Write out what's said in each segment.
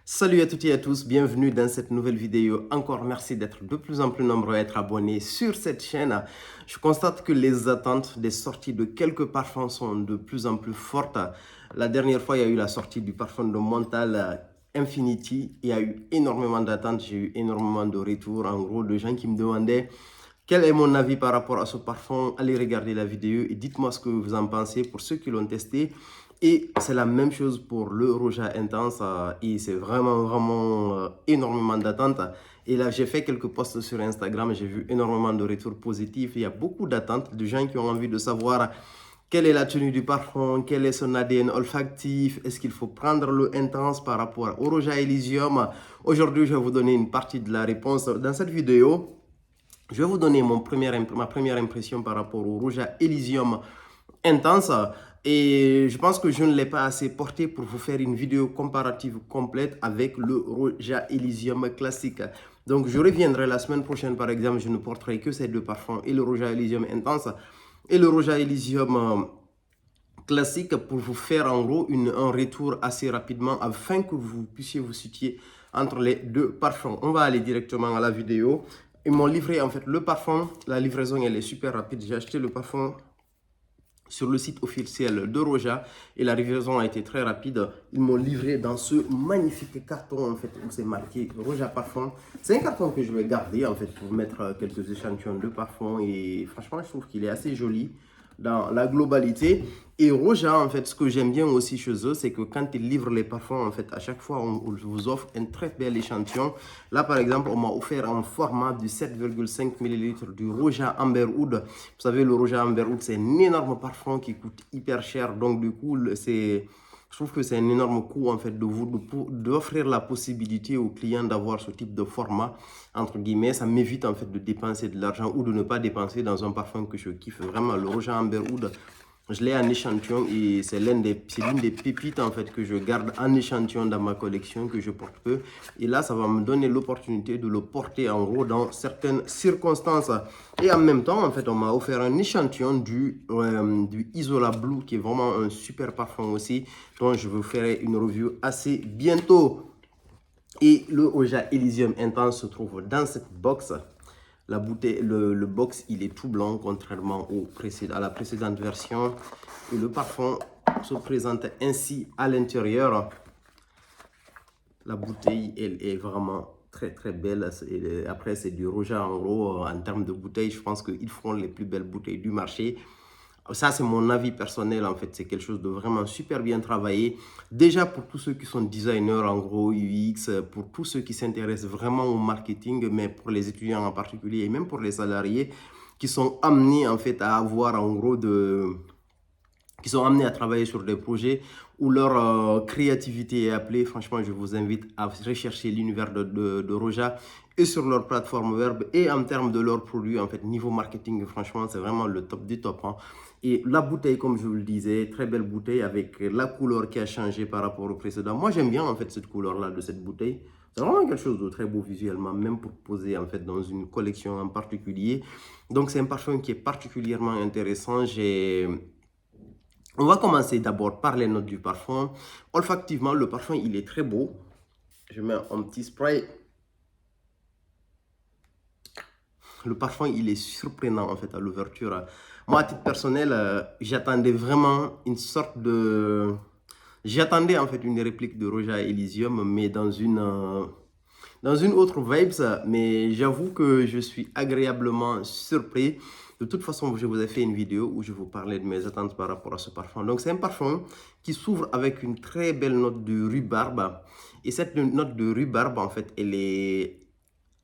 Salut à toutes et à tous, bienvenue dans cette nouvelle vidéo. Encore merci d'être de plus en plus nombreux à être abonnés sur cette chaîne. Je constate que les attentes des sorties de quelques parfums sont de plus en plus fortes. La dernière fois, il y a eu la sortie du parfum de Montal Infinity. Il y a eu énormément d'attentes, j'ai eu énormément de retours. En gros, de gens qui me demandaient quel est mon avis par rapport à ce parfum. Allez regarder la vidéo et dites-moi ce que vous en pensez pour ceux qui l'ont testé. Et c'est la même chose pour le Roja Intense et c'est vraiment énormément d'attentes. Et là, j'ai fait quelques posts sur Instagram, j'ai vu énormément de retours positifs. Il y a beaucoup d'attentes de gens qui ont envie de savoir quelle est la tenue du parfum, quel est son ADN olfactif, est-ce qu'il faut prendre le Intense par rapport au Roja Elysium. Aujourd'hui, je vais vous donner une partie de la réponse. Dans cette vidéo, je vais vous donner ma première impression par rapport au Roja Elysium Intense. Et je pense que je ne l'ai pas assez porté pour vous faire une vidéo comparative complète avec le Roja Elysium classique. Donc je reviendrai la semaine prochaine par exemple, je ne porterai que ces deux parfums et le Roja Elysium Intense et le Roja Elysium classique pour vous faire en gros un retour assez rapidement afin que vous puissiez vous situer entre les deux parfums. On va aller directement à la vidéo. Ils m'ont livré en fait le parfum, la livraison elle est super rapide. J'ai acheté le parfum sur le site officiel de Roja et la livraison a été très rapide. Ils m'ont livré dans ce magnifique carton en fait où c'est marqué Roja Parfum. C'est un carton que je vais garder en fait pour mettre quelques échantillons de parfum et franchement je trouve qu'il est assez joli dans la globalité. Et Roja, en fait, ce que j'aime bien aussi chez eux, c'est que quand ils livrent les parfums, en fait, à chaque fois, on vous offre un très bel échantillon. Là, par exemple, on m'a offert un format du 7,5 ml du Roja Amberwood. Vous savez, le Roja Amberwood, c'est un énorme parfum qui coûte hyper cher. Donc, du coup, je trouve que c'est un énorme coût en fait d'offrir la possibilité aux clients d'avoir ce type de format entre guillemets. Ça m'évite en fait de dépenser de l'argent ou de ne pas dépenser dans un parfum que je kiffe vraiment. Le Roja Amberwood, je l'ai en échantillon et c'est l'une des pépites en fait que je garde en échantillon dans ma collection, que je porte peu. Et là, ça va me donner l'opportunité de le porter en gros dans certaines circonstances. Et en même temps, en fait, on m'a offert un échantillon du Isola Blue qui est vraiment un super parfum aussi, dont je vous ferai une review assez bientôt. Et le Roja Elysium Intense se trouve dans cette box. La bouteille, le box, il est tout blanc, contrairement à la précédente version. Et le parfum se présente ainsi à l'intérieur. La bouteille, elle est vraiment très belle. Après, c'est du Roja en gros. En termes de bouteille, je pense qu'ils font les plus belles bouteilles du marché. Ça, c'est mon avis personnel, en fait. C'est quelque chose de vraiment super bien travaillé. Déjà, pour tous ceux qui sont designers, en gros, UX, pour tous ceux qui s'intéressent vraiment au marketing, mais pour les étudiants en particulier, et même pour les salariés, qui sont amenés, en fait, à avoir, en gros, qui sont amenés à travailler sur des projets où leur créativité est appelée. Franchement, je vous invite à rechercher l'univers de Roja et sur leur plateforme web et en termes de leurs produits, en fait, niveau marketing, franchement, c'est vraiment le top du top. Hein. Et la bouteille, comme je vous le disais, très belle bouteille avec la couleur qui a changé par rapport au précédent. Moi, j'aime bien, en fait, cette couleur-là de cette bouteille. C'est vraiment quelque chose de très beau visuellement, même pour poser, en fait, dans une collection en particulier. Donc, c'est un parfum qui est particulièrement intéressant. On va commencer d'abord par les notes du parfum. Olfactivement, le parfum, il est très beau. Je mets un petit spray. Le parfum, il est surprenant en fait à l'ouverture. Moi, à titre personnel, j'attendais vraiment une sorte de... J'attendais en fait une réplique de Roja Elysium, mais dans une autre vibes. Mais j'avoue que je suis agréablement surpris. De toute façon, je vous ai fait une vidéo où je vous parlais de mes attentes par rapport à ce parfum. Donc, c'est un parfum qui s'ouvre avec une très belle note de rhubarbe. Et cette note de rhubarbe, en fait, elle est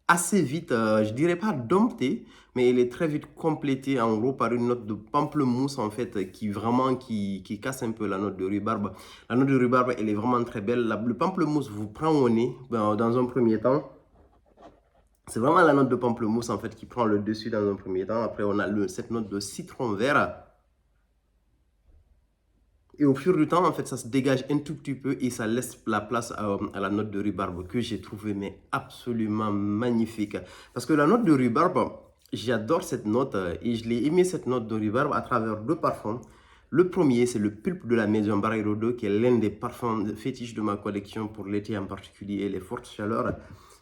assez vite, je dirais pas domptée, mais elle est très vite complétée en gros par une note de pamplemousse en fait qui casse un peu la note de rhubarbe. La note de rhubarbe, elle est vraiment très belle. Le pamplemousse vous prend au nez dans un premier temps. C'est vraiment la note de pamplemousse en fait qui prend le dessus dans un premier temps. Après, on a cette note de citron vert. Et au fur du temps, en fait, ça se dégage un tout petit peu et ça laisse la place à la note de rhubarbe que j'ai trouvé mais absolument magnifique. Parce que la note de rhubarbe, j'adore cette note et je l'ai aimé cette note de rhubarbe à travers deux parfums. Le premier, c'est le pulpe de la maison Barreiro 2, qui est l'un des parfums fétiches de ma collection pour l'été en particulier et les fortes chaleurs.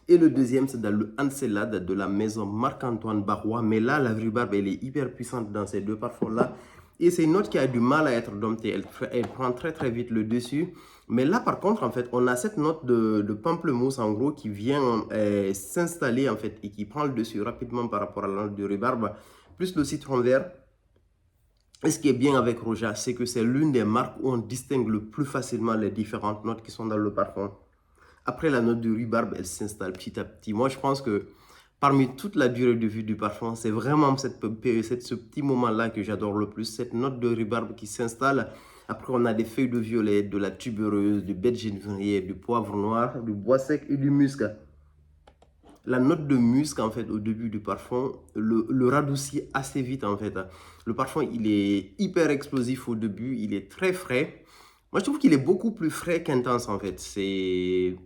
Et le deuxième, c'est dans le Encelade de la maison Marc-Antoine Barrois. Mais là, la rhubarbe, elle est hyper puissante dans ces deux parfums-là. Et c'est une note qui a du mal à être domptée. Elle prend très très vite le dessus. Mais là, par contre, en fait, on a cette note de pamplemousse, en gros, qui vient s'installer, en fait, et qui prend le dessus rapidement par rapport à la note de rhubarbe, plus le citron vert. Et ce qui est bien avec Roja, c'est que c'est l'une des marques où on distingue le plus facilement les différentes notes qui sont dans le parfum. Après, la note de rhubarbe, elle s'installe petit à petit. Moi, je pense que parmi toute la durée de vie du parfum, c'est vraiment ce petit moment-là que j'adore le plus. Cette note de rhubarbe qui s'installe. Après, on a des feuilles de violet, de la tubereuse, du baie de genévrier, du poivre noir, du bois sec et du musc. La note de musc, en fait, au début du parfum, le radoucit assez vite, en fait. Le parfum, il est hyper explosif au début, il est très frais. Moi, je trouve qu'il est beaucoup plus frais qu'intense, en fait. Je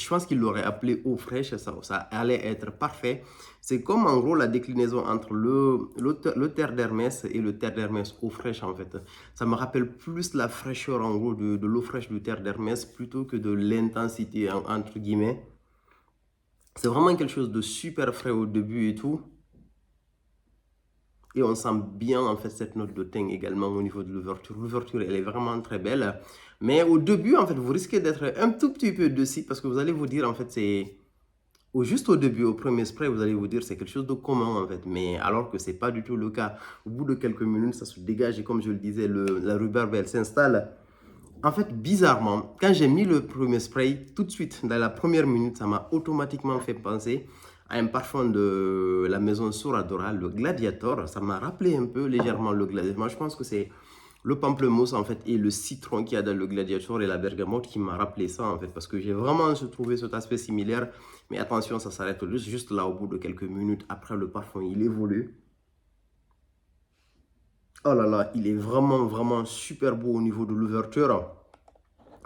pense qu'il l'aurait appelé eau fraîche, ça allait être parfait. C'est comme, en gros, la déclinaison entre le terre d'Hermès et le terre d'Hermès eau fraîche, en fait. Ça me rappelle plus la fraîcheur, en gros, de l'eau fraîche du terre d'Hermès plutôt que de l'intensité, entre guillemets. C'est vraiment quelque chose de super frais au début et tout. Et on sent bien en fait cette note de thym également au niveau de l'ouverture. L'ouverture, elle est vraiment très belle. Mais au début, en fait, vous risquez d'être un tout petit peu dessus parce que vous allez vous dire, en fait, juste au début, au premier spray, vous allez vous dire c'est quelque chose de commun en fait. Mais alors que c'est pas du tout le cas. Au bout de quelques minutes, ça se dégage et comme je le disais, la rhubarbe, elle s'installe. En fait, bizarrement, quand j'ai mis le premier spray, tout de suite, dans la première minute, ça m'a automatiquement fait penser à un parfum de la maison Soradora, le Gladiator. Ça m'a rappelé un peu légèrement le Gladiator. Moi, je pense que c'est le pamplemousse, en fait, et le citron qu'il y a dans le Gladiator et la bergamote qui m'a rappelé ça, en fait, parce que j'ai vraiment trouvé cet aspect similaire. Mais attention, ça s'arrête juste là, au bout de quelques minutes. Après, le parfum, il évolue. Oh là là, il est vraiment, vraiment super beau au niveau de l'ouverture.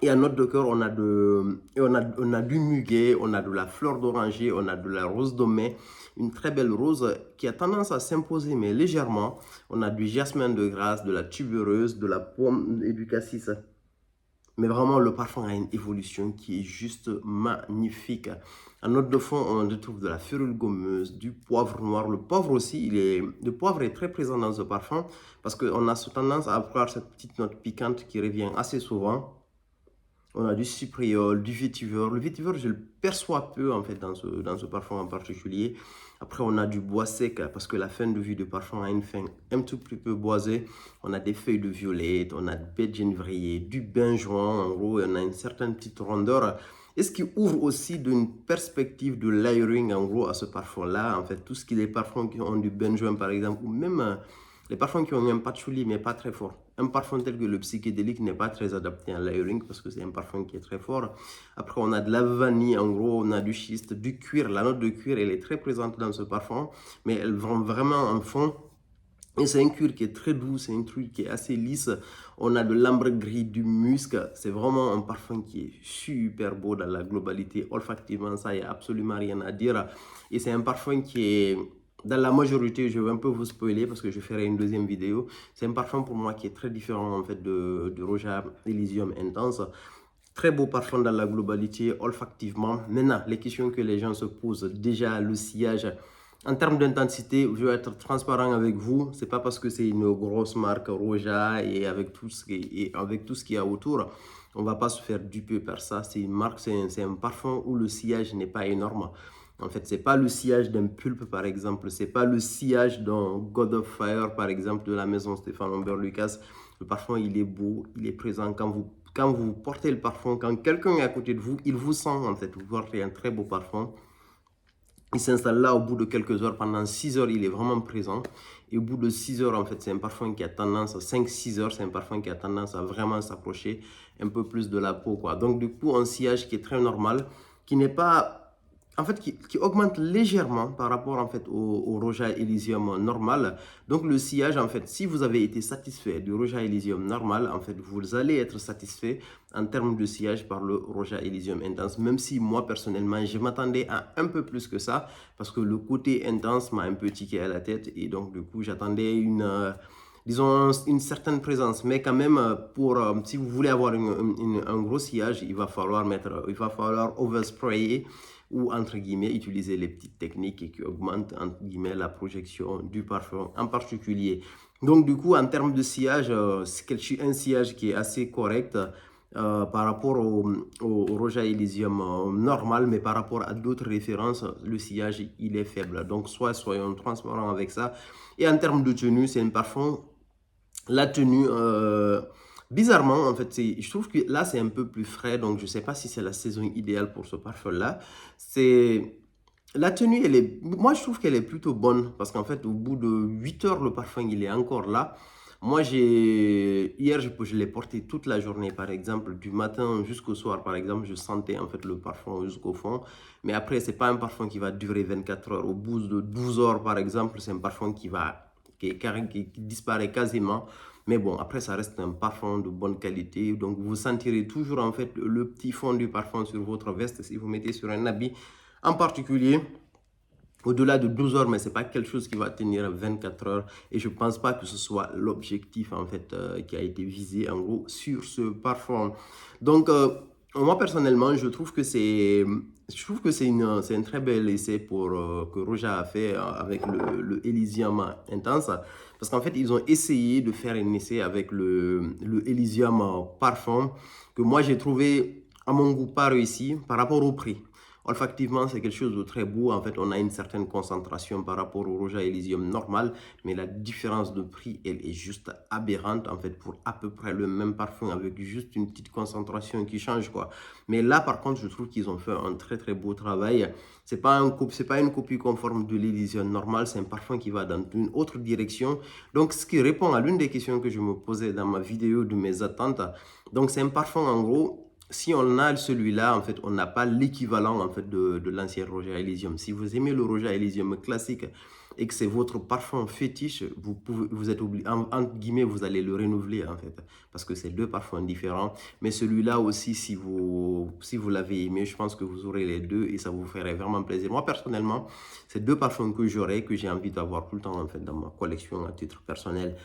Et en note de cœur, on a du muguet, on a de la fleur d'oranger, on a de la rose de mai, une très belle rose qui a tendance à s'imposer, mais légèrement. On a du jasmin de Grasse, de la tubereuse, de la pomme et du cassis. Mais vraiment, le parfum a une évolution qui est juste magnifique. En note de fond, on retrouve de la férule gommeuse, du poivre noir. Le poivre aussi, le poivre est très présent dans ce parfum parce qu'on a tendance à avoir cette petite note piquante qui revient assez souvent. On a du cypriol, du vétiver. Le vétiver, je le perçois peu en fait dans ce parfum en particulier. Après, on a du bois sec parce que la fin de vie du parfum a une fin un tout petit peu boisée. On a des feuilles de violette, on a du baie de genévrier, du benjoin. En gros, on a une certaine petite rondeur. Et ce qui ouvre aussi d'une perspective de layering en gros à ce parfum-là. En fait, tout ce qui est les parfums qui ont du benjoin par exemple, ou même les parfums qui ont un patchouli mais pas très fort. Un parfum tel que le psychédélique n'est pas très adapté en layering parce que c'est un parfum qui est très fort. Après, on a de la vanille, en gros, on a du schiste, du cuir. La note de cuir, elle est très présente dans ce parfum, mais elle vend vraiment en fond. Et c'est un cuir qui est très doux, c'est un cuir qui est assez lisse. On a de l'ambre gris, du musc. C'est vraiment un parfum qui est super beau dans la globalité. Olfactivement, ça, il n'y a absolument rien à dire. Et c'est un parfum qui est... Dans la majorité, je vais un peu vous spoiler parce que je ferai une deuxième vidéo. C'est un parfum pour moi qui est très différent en fait de Roja Elysium Intense. Très beau parfum dans la globalité, olfactivement. Maintenant, les questions que les gens se posent, déjà le sillage. En termes d'intensité, je vais être transparent avec vous. C'est pas parce que c'est une grosse marque Roja et avec tout ce qu'il y a autour, on va pas se faire duper par ça. C'est une marque, c'est un parfum où le sillage n'est pas énorme. En fait, c'est pas le sillage d'un pulpe, par exemple. C'est pas le sillage d'un God of Fire, par exemple, de la maison Stéphane Humbert Lucas. Le parfum, il est beau, il est présent. Quand vous portez le parfum, quand quelqu'un est à côté de vous, il vous sent, en fait. Vous portez un très beau parfum. Il s'installe là au bout de quelques heures. Pendant 6 heures, il est vraiment présent. Et au bout de 6 heures, en fait, c'est un parfum qui a tendance, 5-6 heures, c'est un parfum qui a tendance à vraiment s'approcher un peu plus de la peau, quoi. Donc, du coup, un sillage qui est très normal, qui n'est pas... En fait, qui augmente légèrement par rapport en fait au Roja Elysium normal. Donc le sillage, en fait, si vous avez été satisfait du Roja Elysium normal, en fait, vous allez être satisfait en termes de sillage par le Roja Elysium Intense. Même si moi, personnellement, je m'attendais à un peu plus que ça, parce que le côté intense m'a un peu tiqué à la tête. Et donc, du coup, j'attendais disons, une certaine présence. Mais quand même, si vous voulez avoir un gros sillage, il va falloir oversprayer ou, entre guillemets, utiliser les petites techniques qui augmentent, entre guillemets, la projection du parfum en particulier. Donc, du coup, en termes de sillage, c'est un sillage qui est assez correct par rapport au Roja Elysium normal, mais par rapport à d'autres références, le sillage, il est faible. Donc, soyons transparents avec ça. Et en termes de tenue, c'est un parfum. La tenue, bizarrement, en fait, je trouve que là, c'est un peu plus frais. Donc, je ne sais pas si c'est la saison idéale pour ce parfum-là. La tenue, moi, je trouve qu'elle est plutôt bonne. Parce qu'en fait, au bout de 8 heures, le parfum, il est encore là. Moi, hier, je l'ai porté toute la journée, par exemple, du matin jusqu'au soir, par exemple, je sentais en fait le parfum jusqu'au fond. Mais après, c'est pas un parfum qui va durer 24 heures. Au bout de 12 heures, par exemple, c'est un parfum qui disparaît quasiment. Mais bon, après, ça reste un parfum de bonne qualité. Donc, vous sentirez toujours en fait le petit fond du parfum sur votre veste si vous mettez sur un habit en particulier. Au-delà de 12 heures, mais ce n'est pas quelque chose qui va tenir 24 heures. Et je ne pense pas que ce soit l'objectif, en fait, qui a été visé, en gros, sur ce parfum. Donc, moi, personnellement, je trouve que c'est un très bel essai que Roja a fait avec le Elysium Intense. Parce qu'en fait, ils ont essayé de faire un essai avec le Elysium Parfum que moi, j'ai trouvé, à mon goût, pas réussi par rapport au prix. Olfactivement, c'est quelque chose de très beau. En fait, on a une certaine concentration par rapport au Roja Elysium normal, mais la différence de prix, elle est juste aberrante, en fait, pour à peu près le même parfum, avec juste une petite concentration qui change, quoi. Mais là, par contre, je trouve qu'ils ont fait un très, très beau travail. C'est pas une copie conforme de l'Elysium normal, c'est un parfum qui va dans une autre direction. Donc, ce qui répond à l'une des questions que je me posais dans ma vidéo de mes attentes. Donc, c'est un parfum, en gros, si on a celui-là, en fait, on n'a pas l'équivalent en fait de l'ancien Roja Elysium. Si vous aimez le Roja Elysium classique et que c'est votre parfum fétiche, vous êtes obligé, entre guillemets, vous allez le renouveler en fait, parce que c'est deux parfums différents. Mais celui-là aussi, si vous l'avez aimé, je pense que vous aurez les deux et ça vous ferait vraiment plaisir. Moi, personnellement, c'est deux parfums que j'ai envie d'avoir tout le temps en fait dans ma collection à titre personnel.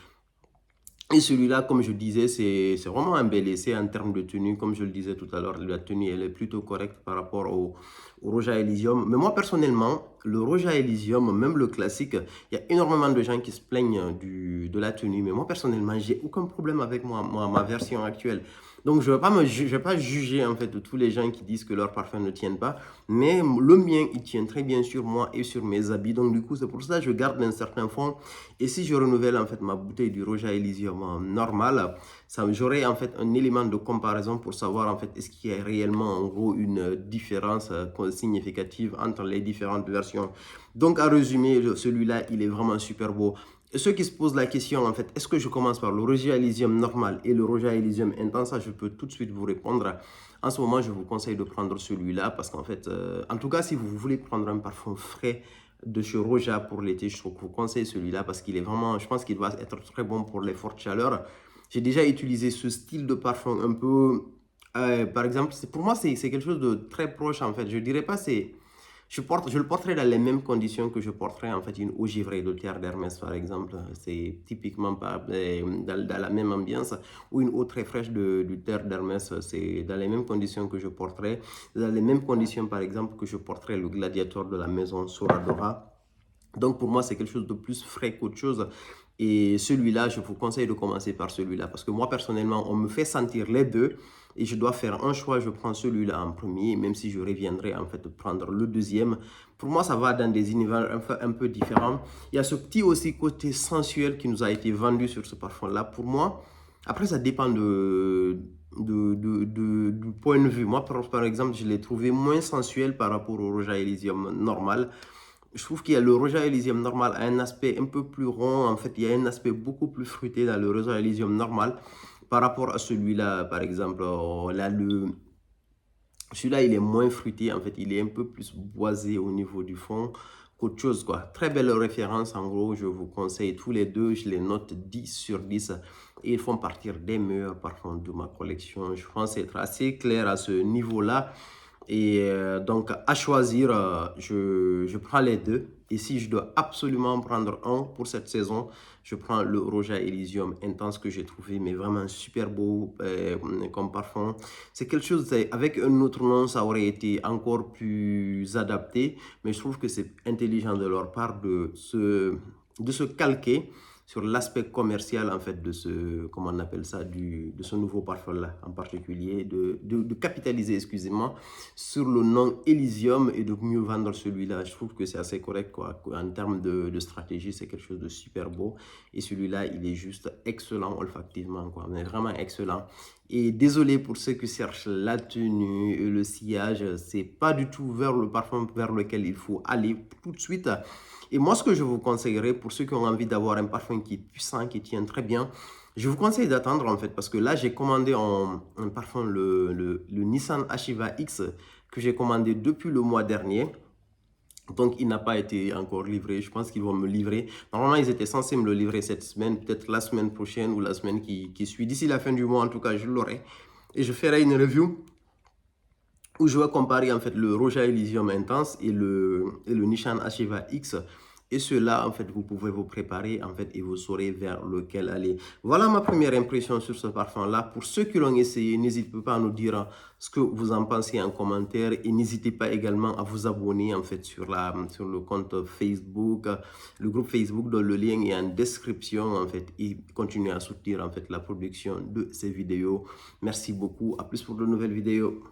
Et celui-là, comme je disais, c'est vraiment un bel essai en termes de tenue. Comme je le disais tout à l'heure, la tenue, elle est plutôt correcte par rapport au Roja Elysium. Mais moi, personnellement, le Roja Elysium, même le classique, il y a énormément de gens qui se plaignent de la tenue. Mais moi, personnellement, j'ai aucun problème avec ma version actuelle. Donc, je ne vais pas juger en fait de tous les gens qui disent que leurs parfums ne tiennent pas. Mais le mien, il tient très bien sur moi et sur mes habits. Donc, du coup, c'est pour ça que je garde un certain fond. Et si je renouvelle en fait ma bouteille du Roja Elysium normal, j'aurai en fait un élément de comparaison pour savoir en fait est-ce qu'il y a réellement en gros une différence significative entre les différentes versions. Donc, à résumer, celui-là, il est vraiment super beau. Et ceux qui se posent la question, en fait, est-ce que je commence par le Roja Elysium normal et le Roja Elysium intense? Je peux tout de suite vous répondre. En ce moment, je vous conseille de prendre celui-là parce qu'en fait, en tout cas, si vous voulez prendre un parfum frais de chez Roja pour l'été, je vous conseille celui-là parce qu'il est vraiment, je pense qu'il va être très bon pour les fortes chaleurs. J'ai déjà utilisé ce style de parfum un peu, par exemple, pour moi, c'est quelque chose de très proche en fait. Je dirais pas c'est je le porterai dans les mêmes conditions que je porterai en fait une eau givrée de terre d'Hermès par exemple. C'est typiquement pas dans la même ambiance. Ou une eau très fraîche de terre d'Hermès, c'est dans les mêmes conditions que je porterai. Dans les mêmes conditions par exemple que je porterai le gladiateur de la maison Soradora. Donc pour moi, c'est quelque chose de plus frais qu'autre chose. Et celui-là, je vous conseille de commencer par celui-là. Parce que moi, personnellement, on me fait sentir les deux. Et je dois faire un choix, je prends celui-là en premier. Même si je reviendrai en fait prendre le deuxième. Pour moi, ça va dans des univers un peu différents. Il y a ce petit aussi côté sensuel qui nous a été vendu sur ce parfum-là. Pour moi, après, ça dépend du point de vue. Moi, par exemple, je l'ai trouvé moins sensuel par rapport au Roja Elysium normal. Je trouve qu'il y a le Roja Elysium normal a un aspect un peu plus rond. En fait, il y a un aspect beaucoup plus fruité dans le Roja Elysium normal par rapport à celui-là. Par exemple, celui-là, il est moins fruité. En fait, il est un peu plus boisé au niveau du fond qu'autre chose, quoi. Très belle référence. En gros, je vous conseille tous les deux. Je les note 10 sur 10. Et ils font partir des meilleurs parfums de ma collection. Je pense être assez clair à ce niveau-là. Et donc, à choisir, je prends les deux. Et si je dois absolument prendre un pour cette saison, je prends le Roja Elysium Intense que j'ai trouvé, mais vraiment super beau comme parfum. C'est quelque chose, avec un autre nom, ça aurait été encore plus adapté, mais je trouve que c'est intelligent de leur part de se calquer sur l'aspect commercial en fait de ce, comment on appelle ça, de ce nouveau parfum-là en particulier, de capitaliser, excusez-moi, sur le nom Elysium et de mieux vendre celui-là. Je trouve que c'est assez correct quoi. En termes de stratégie, c'est quelque chose de super beau et celui-là, il est juste excellent olfactivement quoi, mais vraiment excellent. Et désolé pour ceux qui cherchent la tenue et le sillage, c'est pas du tout vers le parfum vers lequel il faut aller tout de suite. Et moi, ce que je vous conseillerais pour ceux qui ont envie d'avoir un parfum qui est puissant, qui tient très bien, je vous conseille d'attendre en fait parce que là, j'ai commandé un parfum, le Nissan Achiva X que j'ai commandé depuis le mois dernier. Donc, il n'a pas été encore livré. Je pense qu'ils vont me livrer. Normalement, ils étaient censés me le livrer cette semaine, peut-être la semaine prochaine ou la semaine qui suit. D'ici la fin du mois, en tout cas, je l'aurai. Et je ferai une review où je vais comparer en fait le Roja Elysium Intense et le Nissan Achiva X. Et cela, en fait, vous pouvez vous préparer en fait et vous saurez vers lequel aller. Voilà ma première impression sur ce parfum-là. Pour ceux qui l'ont essayé, n'hésitez pas à nous dire ce que vous en pensez en commentaire et n'hésitez pas également à vous abonner en fait sur le compte Facebook, le groupe Facebook dont le lien est en description en fait et continuez à soutenir en fait la production de ces vidéos. Merci beaucoup. À plus pour de nouvelles vidéos.